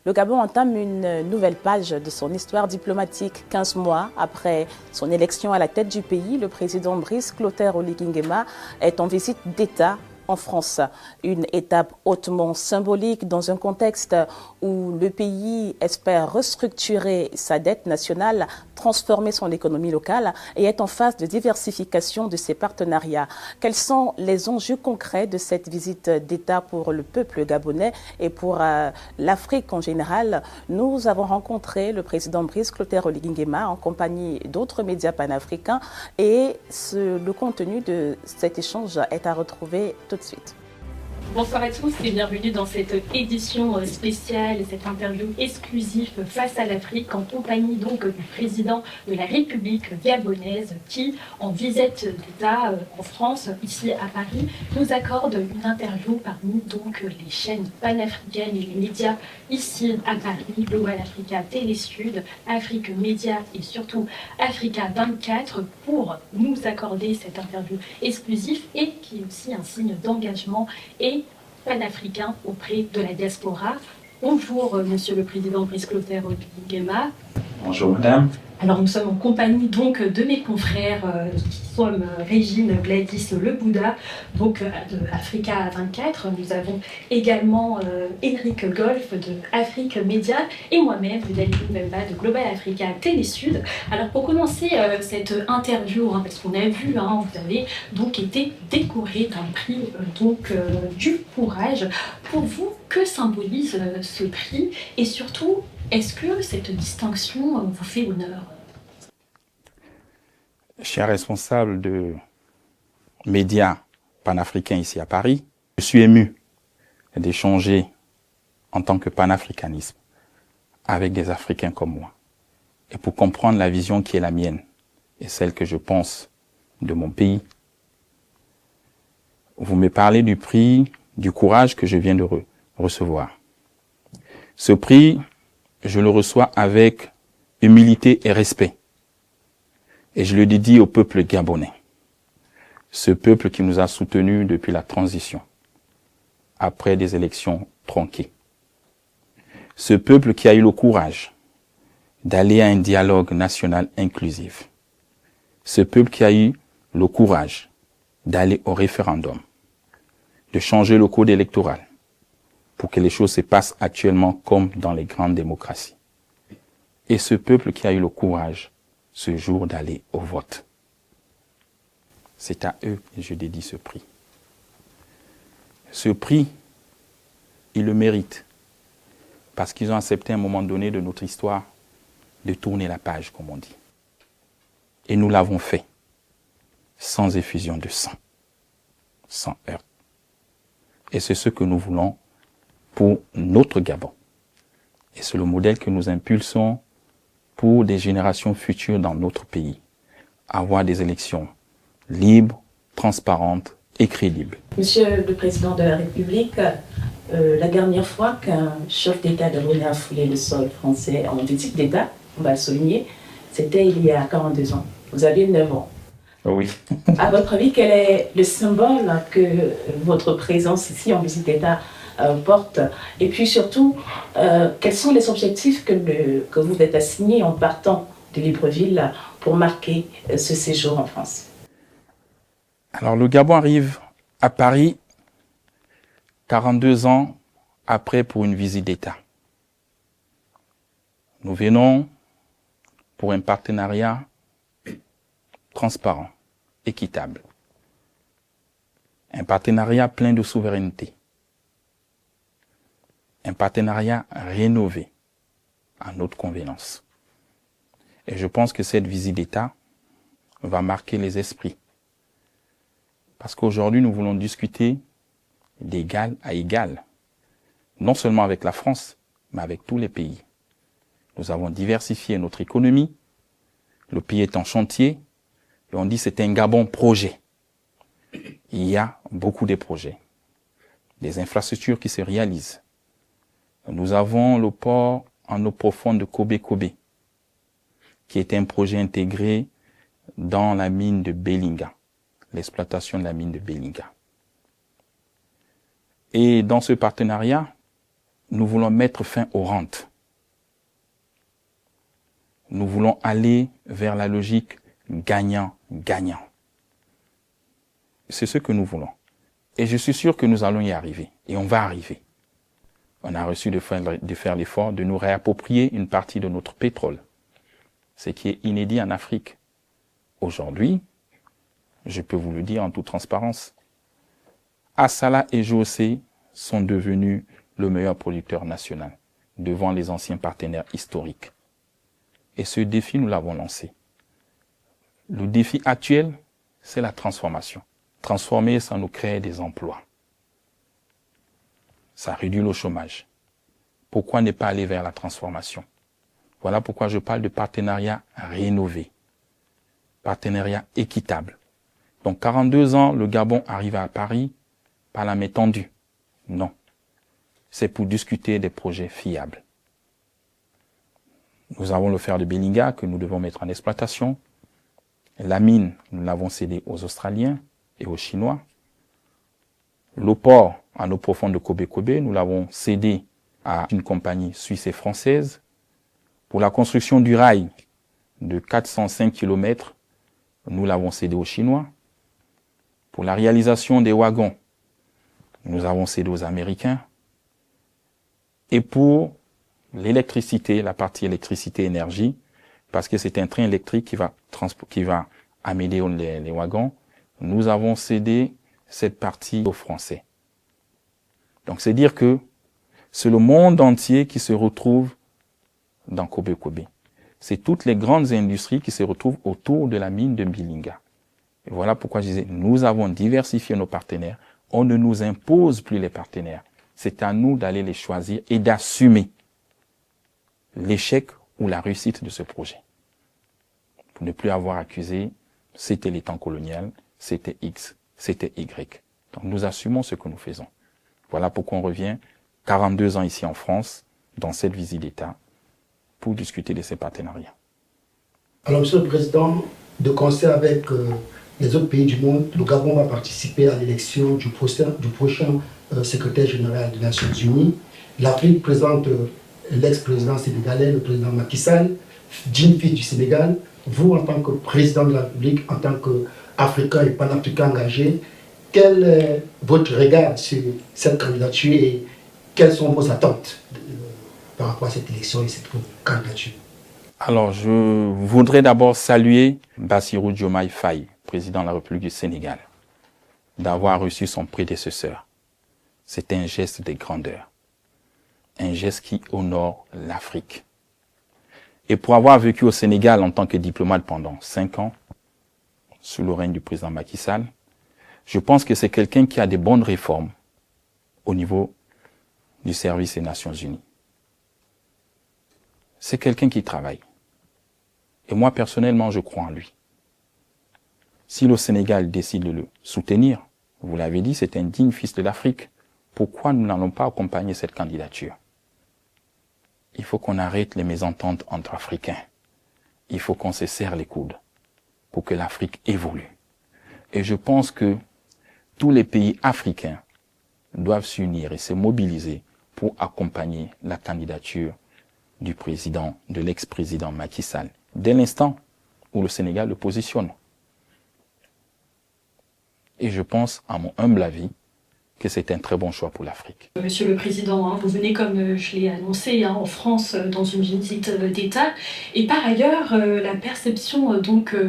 Le Gabon entame une nouvelle page de son histoire diplomatique. 15 mois après son élection à la tête du pays, le président Brice Clotaire Oligui Nguema est en visite d'État en France. Une étape hautement symbolique dans un contexte où le pays espère restructurer sa dette nationale, transformer son économie locale et est en phase de diversification de ses partenariats. Quels sont les enjeux concrets de cette visite d'État pour le peuple gabonais et pour l'Afrique en général? Nous avons rencontré le président Brice Clotaire Oligui Nguema en compagnie d'autres médias panafricains et le contenu de cet échange est à retrouver tout de suite. Bonsoir à tous et bienvenue dans cette édition spéciale, cette interview exclusive face à l'Afrique en compagnie donc du président de la République gabonaise qui, en visite d'État en France, ici à Paris, nous accorde une interview parmi donc les chaînes panafricaines et les médias ici à Paris, Global Africa, Télé Sud, Afrique Média et surtout Africa 24 pour nous accorder cette interview exclusive et qui est aussi un signe d'engagement et panafricain auprès de la diaspora. Bonjour, Monsieur le Président Brice Clotaire Oligui Nguema. Bonjour, Madame. Alors, nous sommes en compagnie donc de mes confrères qui sont Régine Gladys Le Bouddha, donc de Africa 24. Nous avons également Eric Golf de Afrique Média et moi-même, Daline Mbemba de Global Africa Télé Sud. Alors, pour commencer cette interview, parce qu'on a vu, vous avez donc été décoré d'un prix du courage. Pour vous, que symbolise ce prix et surtout, est-ce que cette distinction vous fait honneur? Je suis un responsable de médias panafricains ici à Paris. Je suis ému d'échanger en tant que panafricanisme avec des Africains comme moi. Et pour comprendre la vision qui est la mienne et celle que je pense de mon pays, vous me parlez du prix du courage que je viens de recevoir. Ce prix, je le reçois avec humilité et respect. Et je le dédie au peuple gabonais. Ce peuple qui nous a soutenus depuis la transition, après des élections tronquées. Ce peuple qui a eu le courage d'aller à un dialogue national inclusif. Ce peuple qui a eu le courage d'aller au référendum, de changer le code électoral, pour que les choses se passent actuellement comme dans les grandes démocraties. Et ce peuple qui a eu le courage, ce jour, d'aller au vote. C'est à eux que je dédie ce prix. Ce prix, ils le méritent, parce qu'ils ont accepté à un moment donné de notre histoire de tourner la page, comme on dit. Et nous l'avons fait, sans effusion de sang, sans heurts. Et c'est ce que nous voulons pour notre Gabon. Et c'est le modèle que nous impulsons pour des générations futures dans notre pays. Avoir des élections libres, transparentes et crédibles. Monsieur le Président de la République, la dernière fois qu'un chef d'État gabonais a foulé le sol français en visite d'État, on va le souligner, c'était il y a 42 ans. Vous aviez 9 ans. Oui. À votre avis, quel est le symbole que votre présence ici en visite d'État porte? Et puis surtout, quels sont les objectifs que vous êtes assignés en partant de Libreville pour marquer ce séjour en France? Alors le Gabon arrive à Paris 42 ans après pour une visite d'État. Nous venons pour un partenariat transparent, équitable. Un partenariat plein de souveraineté. Un partenariat rénové à notre convenance. Et je pense que cette visite d'État va marquer les esprits. Parce qu'aujourd'hui, nous voulons discuter d'égal à égal. Non seulement avec la France, mais avec tous les pays. Nous avons diversifié notre économie. Le pays est en chantier. Et on dit que c'est un Gabon projet. Il y a beaucoup de projets. Des infrastructures qui se réalisent. Nous avons le port en eau profonde de Kobe-Kobe, qui est un projet intégré dans la mine de Belinga, l'exploitation de la mine de Belinga. Et dans ce partenariat, nous voulons mettre fin aux rentes. Nous voulons aller vers la logique gagnant-gagnant. C'est ce que nous voulons. Et je suis sûr que nous allons y arriver. Et on va arriver. On a reçu de faire l'effort de nous réapproprier une partie de notre pétrole. Ce qui est inédit en Afrique. Aujourd'hui, je peux vous le dire en toute transparence, Assala et José sont devenus le meilleur producteur national devant les anciens partenaires historiques. Et ce défi, nous l'avons lancé. Le défi actuel, c'est la transformation. Transformer, ça nous crée des emplois. Ça réduit le chômage. Pourquoi ne pas aller vers la transformation? Voilà pourquoi je parle de partenariat rénové, partenariat équitable. Donc 42 ans, le Gabon arrive à Paris par la main tendue. Non. C'est pour discuter des projets fiables. Nous avons le fer de Belinga que nous devons mettre en exploitation. La mine, nous l'avons cédée aux Australiens et aux Chinois. Le port en eau profonde de Kobe, nous l'avons cédé à une compagnie suisse et française. Pour la construction du rail de 405 km, nous l'avons cédé aux Chinois. Pour la réalisation des wagons, nous avons cédé aux Américains. Et pour l'électricité, la partie électricité-énergie, parce que c'est un train électrique qui va amener les wagons, nous avons cédé cette partie aux Français. Donc c'est dire que c'est le monde entier qui se retrouve dans Kobe. C'est toutes les grandes industries qui se retrouvent autour de la mine de Belinga. Et voilà pourquoi je disais, nous avons diversifié nos partenaires. On ne nous impose plus les partenaires. C'est à nous d'aller les choisir et d'assumer l'échec ou la réussite de ce projet. Pour ne plus avoir accusé, c'était les temps coloniaux, c'était X, c'était Y. Donc nous assumons ce que nous faisons. Voilà pourquoi on revient 42 ans ici en France, dans cette visite d'État, pour discuter de ces partenariats. Alors, Monsieur le Président, de concert avec les autres pays du monde, le Gabon va participer à l'élection du prochain secrétaire général des Nations Unies. L'Afrique présente l'ex-président sénégalais, le président Macky Sall, digne fils du Sénégal. Vous, en tant que président de la République, en tant qu'Africain et panafricain engagé, quel est votre regard sur cette candidature et quelles sont vos attentes par rapport à cette élection et cette candidature? Alors, je voudrais d'abord saluer Bassirou Diomaye Faye, président de la République du Sénégal, d'avoir reçu son prédécesseur. C'est un geste de grandeur, un geste qui honore l'Afrique. Et pour avoir vécu au Sénégal en tant que diplomate pendant 5 ans, sous le règne du président Macky Sall, je pense que c'est quelqu'un qui a des bonnes réformes au niveau du service des Nations Unies. C'est quelqu'un qui travaille. Et moi, personnellement, je crois en lui. Si le Sénégal décide de le soutenir, vous l'avez dit, c'est un digne fils de l'Afrique. Pourquoi nous n'allons pas accompagner cette candidature? Il faut qu'on arrête les mésententes entre Africains. Il faut qu'on se serre les coudes pour que l'Afrique évolue. Et je pense que tous les pays africains doivent s'unir et se mobiliser pour accompagner la candidature du président, de l'ex-président Macky Sall, dès l'instant où le Sénégal le positionne. Et je pense, à mon humble avis, que c'est un très bon choix pour l'Afrique. Monsieur le Président, vous venez, comme je l'ai annoncé, en France dans une visite d'État. Et par ailleurs, la perception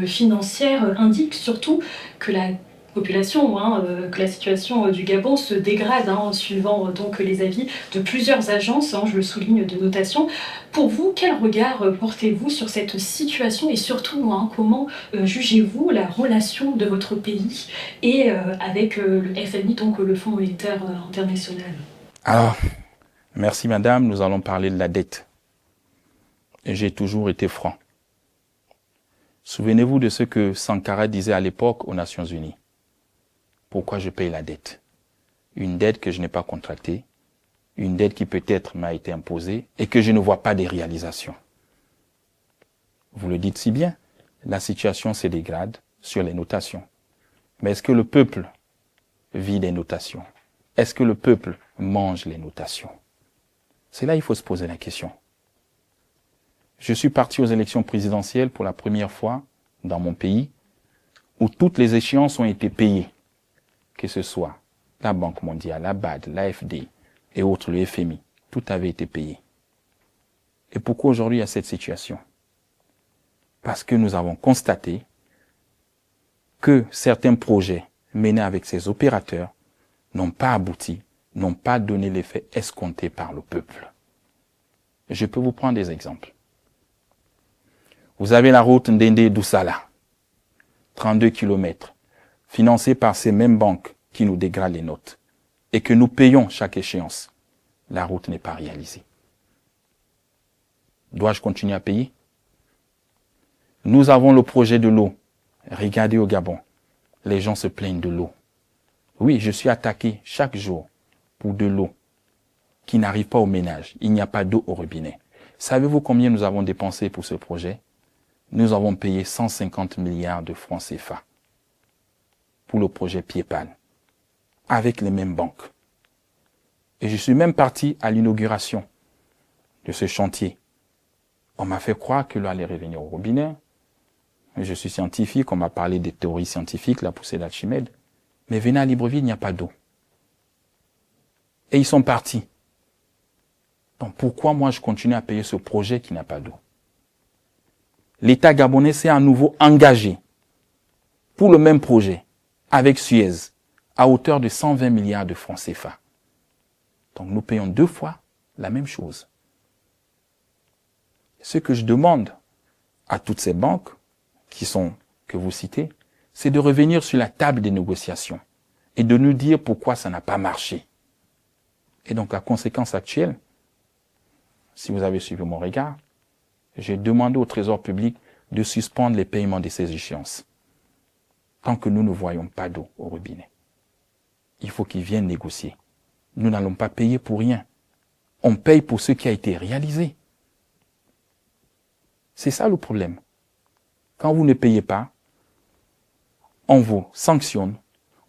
financière indique surtout que la population, que la situation du Gabon se dégrade, suivant les avis de plusieurs agences, je le souligne, de notation. Pour vous, quel regard portez-vous sur cette situation et surtout, comment jugez-vous la relation de votre pays et avec le FMI, donc le Fonds monétaire international? Alors, merci madame, nous allons parler de la dette. Et j'ai toujours été franc. Souvenez-vous de ce que Sankara disait à l'époque aux Nations Unies. Pourquoi je paye la dette? Une dette que je n'ai pas contractée, une dette qui peut-être m'a été imposée et que je ne vois pas des réalisations. Vous le dites si bien, la situation se dégrade sur les notations. Mais est-ce que le peuple vit des notations? Est-ce que le peuple mange les notations? C'est là qu'il faut se poser la question. Je suis parti aux élections présidentielles pour la première fois dans mon pays où toutes les échéances ont été payées, que ce soit la Banque mondiale, la BAD, l'AFD et autres, le FMI. Tout avait été payé. Et pourquoi aujourd'hui il y a cette situation? Parce que nous avons constaté que certains projets menés avec ces opérateurs n'ont pas abouti, n'ont pas donné l'effet escompté par le peuple. Je peux vous prendre des exemples. Vous avez la route Ndende-Doussala, 32 km, financée par ces mêmes banques qui nous dégradent les notes et que nous payons chaque échéance. La route n'est pas réalisée. Dois-je continuer à payer? Nous avons le projet de l'eau. Regardez au Gabon, les gens se plaignent de l'eau. Oui, je suis attaqué chaque jour pour de l'eau qui n'arrive pas au ménage. Il n'y a pas d'eau au robinet. Savez-vous combien nous avons dépensé pour ce projet? Nous avons payé 150 milliards de francs CFA pour le projet Piepal, avec les mêmes banques. Et je suis même parti à l'inauguration de ce chantier. On m'a fait croire que l'eau allait revenir au robinet. Je suis scientifique, on m'a parlé des théories scientifiques, la poussée d'Archimède. Mais venez à Libreville, il n'y a pas d'eau. Et ils sont partis. Donc pourquoi moi je continue à payer ce projet qui n'a pas d'eau? L'État gabonais s'est à nouveau engagé pour le même projet avec Suez à hauteur de 120 milliards de francs CFA. Donc nous payons 2 fois la même chose. Ce que je demande à toutes ces banques que vous citez, c'est de revenir sur la table des négociations et de nous dire pourquoi ça n'a pas marché. Et donc la conséquence actuelle, si vous avez suivi mon regard, j'ai demandé au Trésor public de suspendre les paiements de ces échéances. Tant que nous ne voyons pas d'eau au robinet. Il faut qu'ils viennent négocier. Nous n'allons pas payer pour rien. On paye pour ce qui a été réalisé. C'est ça le problème. Quand vous ne payez pas, on vous sanctionne,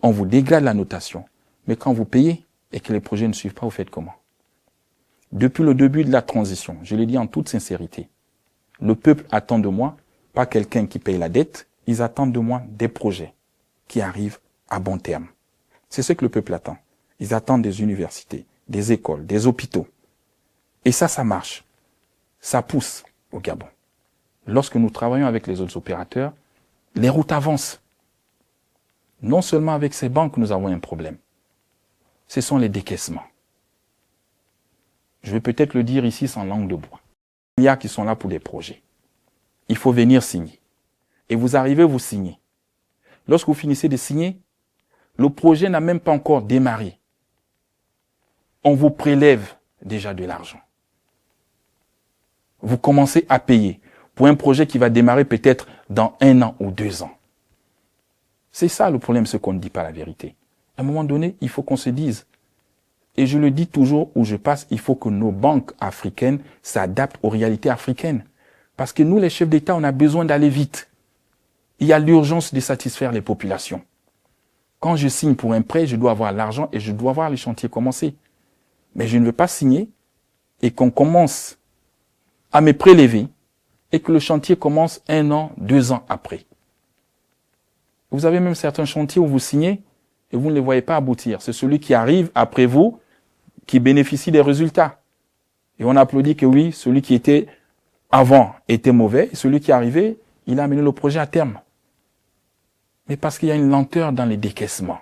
on vous dégrade la notation. Mais quand vous payez et que les projets ne suivent pas, vous faites comment? Depuis le début de la transition, je l'ai dit en toute sincérité, le peuple attend de moi, pas quelqu'un qui paye la dette, ils attendent de moi des projets qui arrivent à bon terme. C'est ce que le peuple attend. Ils attendent des universités, des écoles, des hôpitaux. Et ça marche. Ça pousse au Gabon. Lorsque nous travaillons avec les autres opérateurs, les routes avancent. Non seulement avec ces banques, nous avons un problème. Ce sont les décaissements. Je vais peut-être le dire ici sans langue de bois. Il y a qui sont là pour des projets. Il faut venir signer. Et vous arrivez, vous signez. Lorsque vous finissez de signer, le projet n'a même pas encore démarré. On vous prélève déjà de l'argent. Vous commencez à payer pour un projet qui va démarrer peut-être dans 1 an ou 2 ans. C'est ça le problème, ce qu'on ne dit pas la vérité. À un moment donné, il faut qu'on se dise, et je le dis toujours où je passe, il faut que nos banques africaines s'adaptent aux réalités africaines. Parce que nous, les chefs d'État, on a besoin d'aller vite. Il y a l'urgence de satisfaire les populations. Quand je signe pour un prêt, je dois avoir l'argent et je dois voir les chantiers commencer. Mais je ne veux pas signer et qu'on commence à me prélever et que le chantier commence 1 an, 2 ans après. Vous avez même certains chantiers où vous signez et vous ne les voyez pas aboutir. C'est celui qui arrive après vous qui bénéficie des résultats. Et on applaudit que oui, celui qui était avant était mauvais, et celui qui est arrivé, il a amené le projet à terme. Mais parce qu'il y a une lenteur dans les décaissements.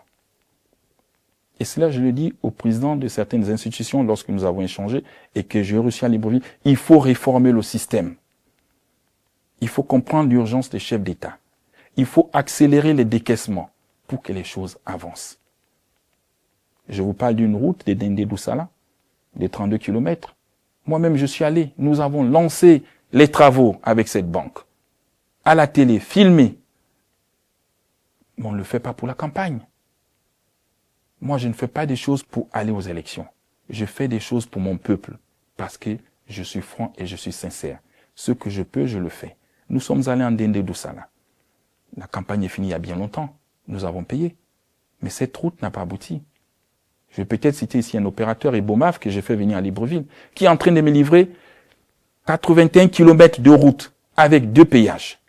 Et cela, je le dis au président de certaines institutions lorsque nous avons échangé et que j'ai reçu à Libreville, il faut réformer le système. Il faut comprendre l'urgence des chefs d'État. Il faut accélérer les décaissements pour que les choses avancent. Je vous parle d'une route de Ndende-Doussala, des 32 km. Moi-même, je suis allé. Nous avons lancé les travaux avec cette banque. À la télé, filmé. Mais on ne le fait pas pour la campagne. Moi, je ne fais pas des choses pour aller aux élections. Je fais des choses pour mon peuple parce que je suis franc et je suis sincère. Ce que je peux, je le fais. Nous sommes allés en Ndende-Doussala. La campagne est finie il y a bien longtemps. Nous avons payé. Mais cette route n'a pas abouti. Je vais peut-être citer ici un opérateur, Ebomaf, que j'ai fait venir à Libreville, qui est en train de me livrer 81 km de route avec 2 péages.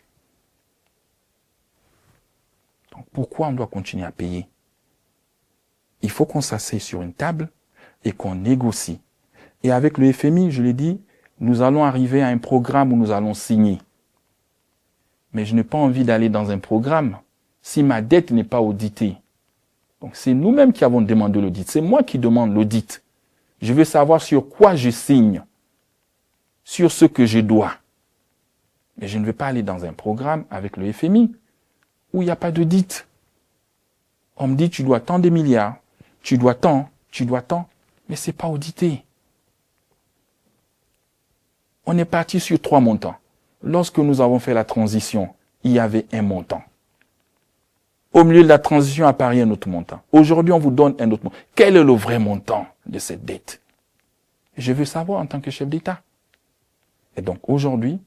Donc pourquoi on doit continuer à payer? Il faut qu'on s'asseye sur une table et qu'on négocie. Et avec le FMI, je l'ai dit, nous allons arriver à un programme où nous allons signer. Mais je n'ai pas envie d'aller dans un programme si ma dette n'est pas auditée. Donc c'est nous-mêmes qui avons demandé l'audit. C'est moi qui demande l'audit. Je veux savoir sur quoi je signe, sur ce que je dois. Mais je ne veux pas aller dans un programme avec le FMI où il n'y a pas d'audit. On me dit tu dois tant de milliards, tu dois tant, mais c'est pas audité. On est parti sur 3 montants. Lorsque nous avons fait la transition, il y avait un montant. Au milieu de la transition apparaît un autre montant. Aujourd'hui, on vous donne un autre montant. Quel est le vrai montant de cette dette? Je veux savoir en tant que chef d'État. Et donc aujourd'hui,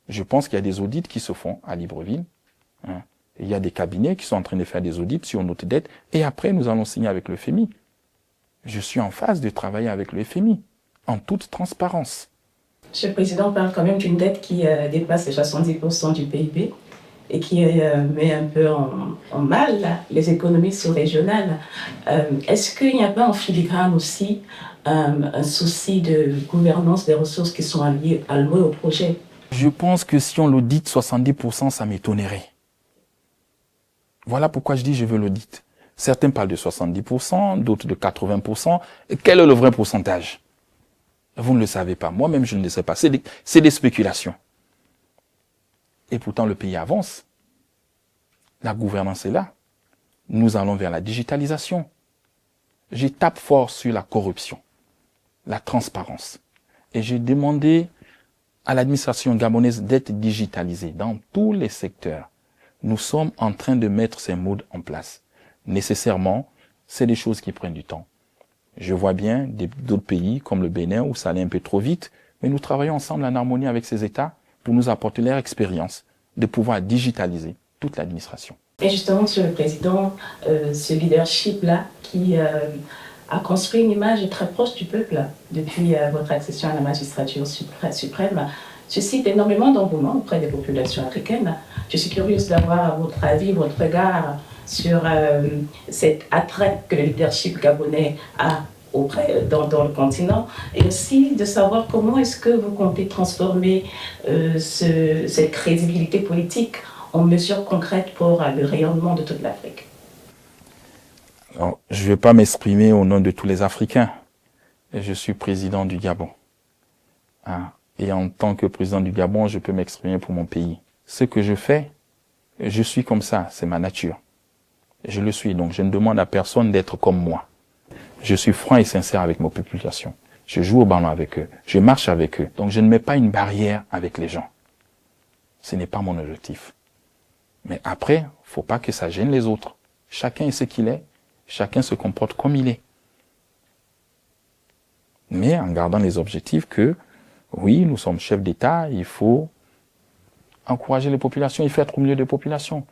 je pense qu'il y a des audits qui se font à Libreville. Il y a des cabinets qui sont en train de faire des audits sur notre dette. Et après, nous allons signer avec le FMI. Je suis en phase de travailler avec le FMI, en toute transparence. Monsieur le Président, on parle quand même d'une dette qui dépasse les 70% du PIB et qui met un peu en mal les économies sous-régionales. Est-ce qu'il n'y a pas en filigrane aussi un souci de gouvernance des ressources qui sont allouées au projet? Je pense que si on l'audite 70%, ça m'étonnerait. Voilà pourquoi je dis je veux l'audit. Certains parlent de 70%, d'autres de 80%. Et quel est le vrai pourcentage? Vous ne le savez pas. Moi-même, je ne le sais pas. C'est des spéculations. Et pourtant, le pays avance. La gouvernance est là. Nous allons vers la digitalisation. Je tape fort sur la corruption, la transparence. Et j'ai demandé à l'administration gabonaise d'être digitalisée dans tous les secteurs. Nous sommes en train de mettre ces modes en place. Nécessairement, c'est des choses qui prennent du temps. Je vois bien d'autres pays comme le Bénin où ça allait un peu trop vite, mais nous travaillons ensemble en harmonie avec ces États pour nous apporter leur expérience de pouvoir digitaliser toute l'administration. Et justement, Monsieur le Président, ce leadership-là qui a construit une image très proche du peuple depuis votre accession à la magistrature suprême suscite énormément d'engouement auprès des populations africaines. Je suis curieuse d'avoir votre avis, votre regard sur cet attrait que le leadership gabonais a dans le continent, et aussi de savoir comment est-ce que vous comptez transformer cette crédibilité politique en mesures concrètes pour le rayonnement de toute l'Afrique. Alors, je ne vais pas m'exprimer au nom de tous les Africains. Je suis président du Gabon. Et en tant que président du Gabon, je peux m'exprimer pour mon pays. Ce que je fais, je suis comme ça, c'est ma nature. Je le suis, donc je ne demande à personne d'être comme moi. Je suis franc et sincère avec ma population. Je joue au ballon avec eux, je marche avec eux. Donc je ne mets pas une barrière avec les gens. Ce n'est pas mon objectif. Mais après, faut pas que ça gêne les autres. Chacun est ce qu'il est, chacun se comporte comme il est. Mais en gardant les objectifs que, oui, nous sommes chefs d'État, il faut encourager les populations, il faut être au milieu des populations.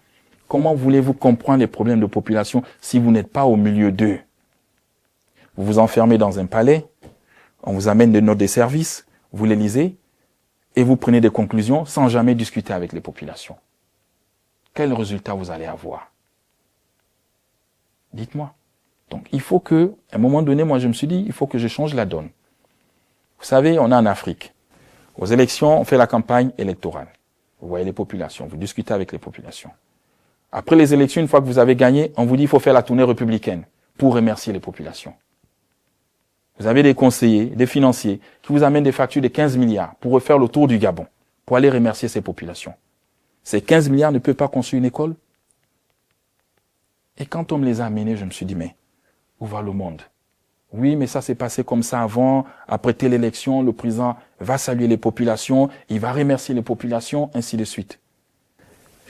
Comment voulez-vous comprendre les problèmes de population si vous n'êtes pas au milieu d'eux? Vous vous enfermez dans un palais, on vous amène des notes de service, vous les lisez, et vous prenez des conclusions sans jamais discuter avec les populations. Quel résultat vous allez avoir? Dites-moi. Donc il faut que, à un moment donné, moi je me suis dit, il faut que je change la donne. Vous savez, on est en Afrique. Aux élections, on fait la campagne électorale. Vous voyez les populations, vous discutez avec les populations. Après les élections, une fois que vous avez gagné, on vous dit qu'il faut faire la tournée républicaine pour remercier les populations. Vous avez des conseillers, des financiers qui vous amènent des factures de 15 milliards pour refaire le tour du Gabon, pour aller remercier ces populations. Ces 15 milliards ne peuvent pas construire une école. Et quand on me les a amenés, je me suis dit, mais où va le monde? Oui, mais ça s'est passé comme ça avant, après telle élection, le président va saluer les populations, il va remercier les populations, ainsi de suite.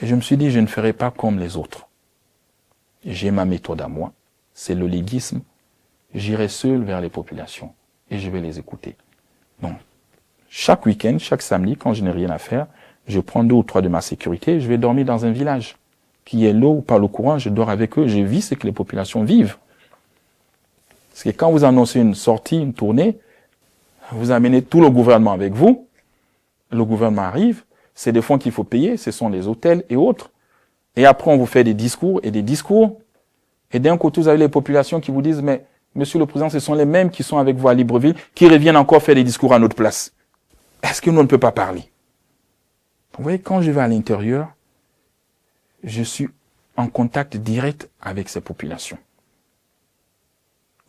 Et je me suis dit, je ne ferai pas comme les autres. J'ai ma méthode à moi, c'est le léguisme. J'irai seul vers les populations et je vais les écouter. Donc, chaque week-end, chaque samedi, quand je n'ai rien à faire, je prends 2 ou 3 de ma sécurité, je vais dormir dans un village qui est l'eau ou par le courant, je dors avec eux, je vis ce que les populations vivent. Parce que quand vous annoncez une sortie, une tournée, vous amenez tout le gouvernement avec vous. Le gouvernement arrive, c'est des fonds qu'il faut payer, ce sont les hôtels et autres. Et après, on vous fait des discours et des discours. Et d'un côté, vous avez les populations qui vous disent, mais Monsieur le Président, ce sont les mêmes qui sont avec vous à Libreville, qui reviennent encore faire des discours à notre place. Est-ce que nous ne pouvons pas parler? Vous voyez, quand je vais à l'intérieur, je suis en contact direct avec ces populations.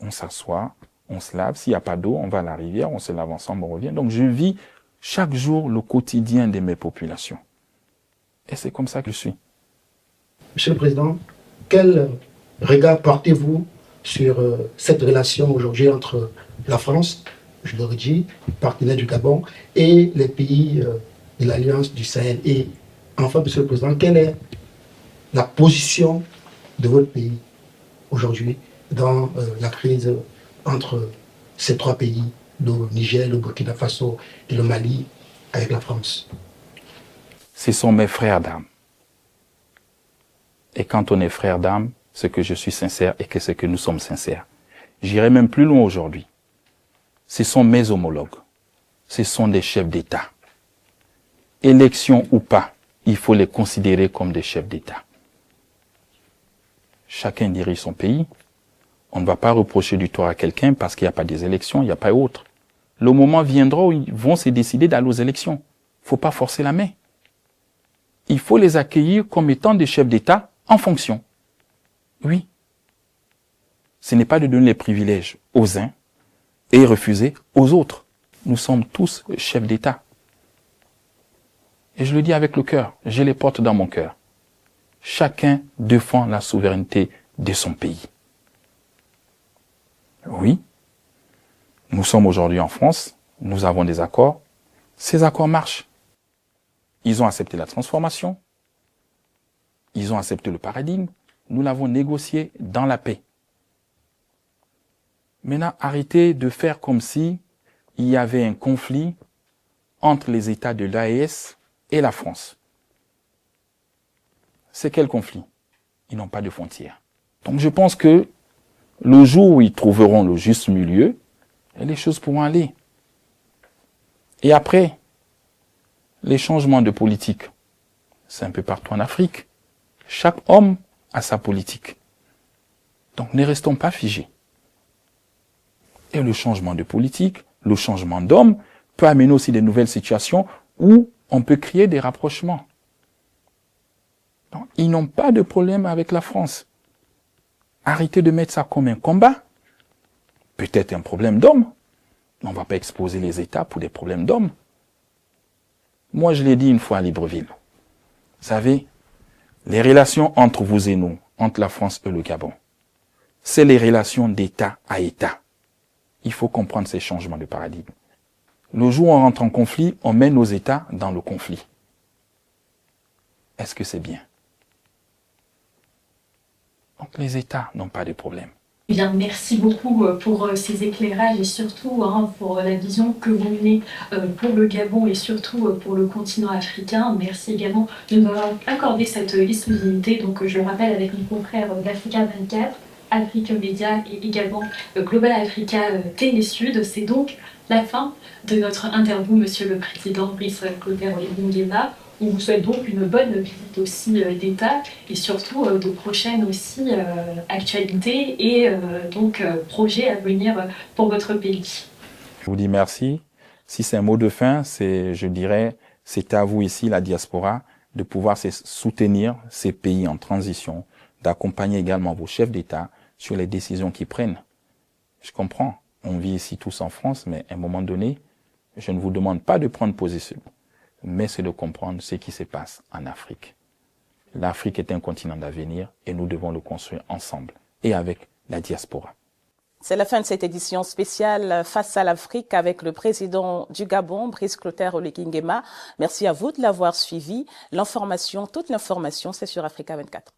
On s'assoit, on se lave. S'il n'y a pas d'eau, on va à la rivière, on se lave ensemble, on revient. Donc je vis chaque jour le quotidien de mes populations. Et c'est comme ça que je suis. Monsieur le Président, quel regard portez-vous sur cette relation aujourd'hui entre la France, je le redis, partenaire du Gabon, et les pays de l'Alliance du Sahel? Et enfin, Monsieur le Président, quelle est la position de votre pays aujourd'hui dans la crise entre ces trois pays, le Niger, le Burkina Faso et le Mali, avec la France? Ce sont mes frères d'âme. Et quand on est frères d'âme, c'est que je suis sincère et que c'est que nous sommes sincères. J'irai même plus loin aujourd'hui. Ce sont mes homologues. Ce sont des chefs d'État. Élection ou pas, il faut les considérer comme des chefs d'État. Chacun dirige son pays. On ne va pas reprocher du tort à quelqu'un parce qu'il n'y a pas des élections, il n'y a pas autre. Le moment viendra où ils vont se décider d'aller aux élections. Il ne faut pas forcer la main. Il faut les accueillir comme étant des chefs d'État en fonction. Oui. Ce n'est pas de donner les privilèges aux uns et refuser aux autres. Nous sommes tous chefs d'État. Et je le dis avec le cœur, je les porte dans mon cœur. Chacun défend la souveraineté de son pays. Oui, nous sommes aujourd'hui en France, nous avons des accords. Ces accords marchent. Ils ont accepté la transformation, ils ont accepté le paradigme, nous l'avons négocié dans la paix. Maintenant, arrêtez de faire comme si il y avait un conflit entre les États de l'AES et la France. C'est quel conflit? Ils n'ont pas de frontières. Donc je pense que le jour où ils trouveront le juste milieu, les choses pourront aller. Et après, les changements de politique, c'est un peu partout en Afrique. Chaque homme a sa politique. Donc ne restons pas figés. Et le changement de politique, le changement d'homme, peut amener aussi des nouvelles situations où on peut créer des rapprochements. Donc, ils n'ont pas de problème avec la France. Arrêtez de mettre ça comme un combat. Peut-être un problème d'homme. On ne va pas exposer les États pour des problèmes d'hommes. Moi, je l'ai dit une fois à Libreville. Vous savez, les relations entre vous et nous, entre la France et le Gabon, c'est les relations d'État à État. Il faut comprendre ces changements de paradigme. Le jour où on rentre en conflit, on met nos États dans le conflit. Est-ce que c'est bien? Donc les États n'ont pas de problème. Eh bien, merci beaucoup pour ces éclairages et surtout pour la vision que vous menez pour le Gabon et surtout pour le continent africain. Merci également de nous avoir accordé cette exclusivité. Donc, je le rappelle avec mes confrères d'Africa 24, Africa Media et également Global Africa Télé Sud. C'est donc la fin de notre interview, Monsieur le Président Brice Clotaire Oligui-Nguema. On vous souhaite donc une bonne visite aussi d'État et surtout de prochaines aussi actualités et donc projets à venir pour votre pays. Je vous dis merci. Si c'est un mot de fin, je dirais, c'est à vous ici, la diaspora, de pouvoir soutenir ces pays en transition, d'accompagner également vos chefs d'État sur les décisions qu'ils prennent. Je comprends, on vit ici tous en France, mais à un moment donné, je ne vous demande pas de prendre position, mais c'est de comprendre ce qui se passe en Afrique. L'Afrique est un continent d'avenir et nous devons le construire ensemble et avec la diaspora. C'est la fin de cette édition spéciale Face à l'Afrique avec le président du Gabon, Brice Clotaire Oligui-Nguema. Merci à vous de l'avoir suivi. Toute l'information, c'est sur Africa 24.